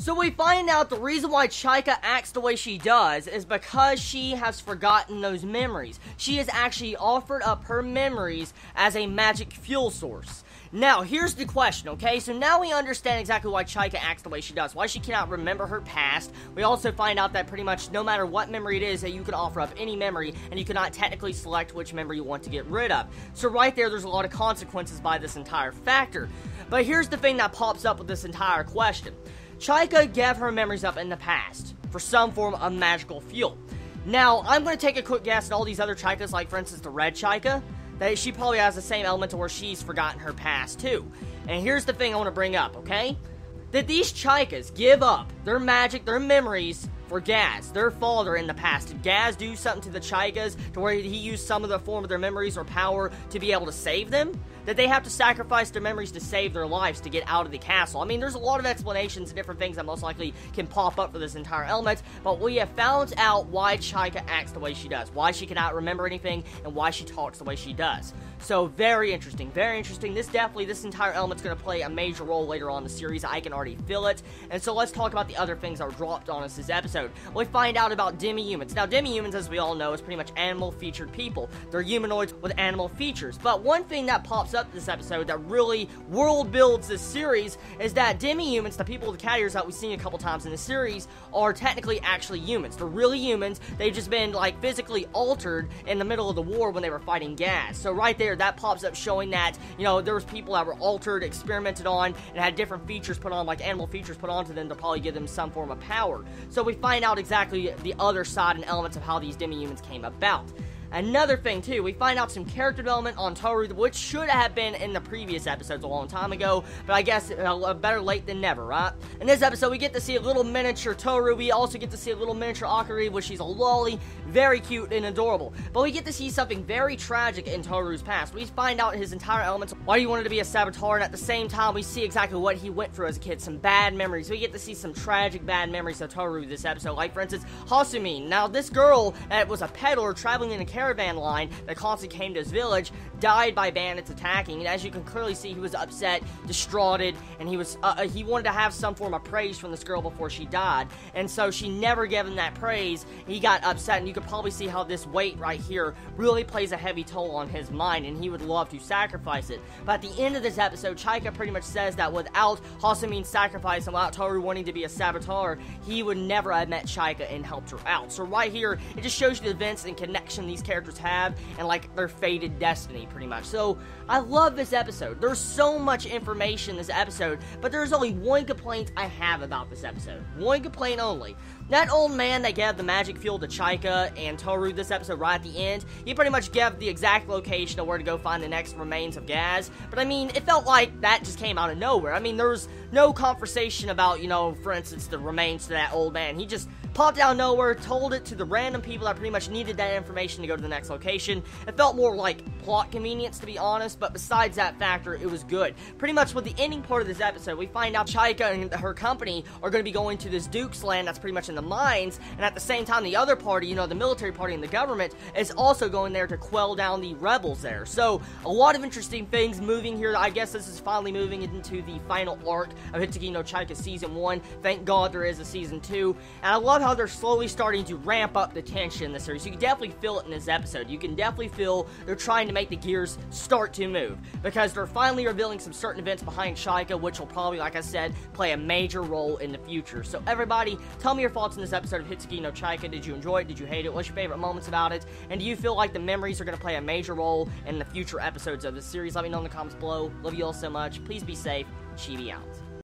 So we find out the reason why Chaika acts the way she does is because she has forgotten those memories. She has actually offered up her memories as a magic fuel source. Now, here's the question, okay? So now we understand exactly why Chaika acts the way she does, why she cannot remember her past. We also find out that pretty much no matter what memory it is, that you can offer up any memory, and you cannot technically select which memory you want to get rid of. So right there's a lot of consequences by this entire factor. But here's the thing that pops up with this entire question. Chaika gave her memories up in the past for some form of magical fuel. Now, I'm going to take a quick guess at all these other Chaikas, like for instance the red Chaika, that she probably has the same element to where she's forgotten her past too. And here's the thing I want to bring up, okay? That these Chaikas give up their magic, their memories, for Gaz, their father in the past. Did Gaz do something to the Chaikas to where he used some of the form of their memories or power to be able to save them? Did they have to sacrifice their memories to save their lives to get out of the castle? I mean, there's a lot of explanations and different things that most likely can pop up for this entire element, but we have found out why Chaika acts the way she does, why she cannot remember anything, and why she talks the way she does. So, very interesting, very interesting. This entire element's going to play a major role later on in the series. I can already feel it. And so let's talk about the other things that were dropped on us this episode. We find out about demi-humans. Now, demi-humans, as we all know, is pretty much animal-featured people. They're humanoids with animal features. But one thing that pops up this episode that really world builds this series is that demi-humans, the people with the cat ears that we've seen a couple times in the series, are technically actually humans. They're really humans. They've just been, like, physically altered in the middle of the war when they were fighting Gaz. So right there, that pops up showing that, you know, there was people that were altered, experimented on, and had different features put on, like animal features put onto them to probably give them some form of power. So we find out exactly the other side and elements of how these demi-humans came about. Another thing, too, we find out some character development on Toru, which should have been in the previous episodes a long time ago, but I guess better late than never, right? In this episode, we get to see a little miniature Toru. We also get to see a little miniature Akari, which she's a lolly, very cute and adorable. But we get to see something very tragic in Toru's past. We find out his entire elements, why he wanted to be a saboteur, and at the same time, we see exactly what he went through as a kid, some bad memories. We get to see some tragic bad memories of Toru this episode, like, for instance, Hasumi. Now, this girl that was a peddler traveling in a caravan line that constantly came to his village died by bandits attacking, and as you can clearly see, he was upset, distraughted, and he wanted to have some form of praise from this girl before she died, and so she never gave him that praise. He got upset, and you could probably see how this weight right here really plays a heavy toll on his mind, and he would love to sacrifice it. But at the end of this episode, Chaika pretty much says that without Hasumi's sacrifice and without Toru wanting to be a saboteur, he would never have met Chaika and helped her out. So right here, it just shows you the events and connection these characters have and like their fated destiny pretty much. So I love this episode. There's so much information in this episode, but there's only one complaint I have about this episode. One complaint only. That old man that gave the magic fuel to Chaika and Toru this episode right at the end, he pretty much gave the exact location of where to go find the next remains of Gaz, but I mean, it felt like that just came out of nowhere. I mean, there was no conversation about, you know, for instance, the remains to that old man. He just popped out of nowhere, told it to the random people that pretty much needed that information to go to the next location. It felt more like plot convenience, to be honest, but besides that factor, it was good. Pretty much with the ending part of this episode, we find out Chaika and her company are going to be going to this Duke's land that's pretty much in the mines, and at the same time, the other party, you know, the military party and the government, is also going there to quell down the rebels there. So, a lot of interesting things moving here. I guess this is finally moving into the final arc of Hitsugi no Chaika Season 1. Thank God there is a Season 2. And I love how they're slowly starting to ramp up the tension in the series. You can definitely feel it in this episode. You can definitely feel they're trying to make the gears start to move, because they're finally revealing some certain events behind Chaika, which will probably, like I said, play a major role in the future. So everybody, tell me your thoughts on this episode of Hitsugi no Chaika. Did you enjoy it? Did you hate it? What's your favorite moments about it? And do you feel like the memories are going to play a major role in the future episodes of this series? Let me know in the comments below. Love you all so much. Please be safe. Chibi out.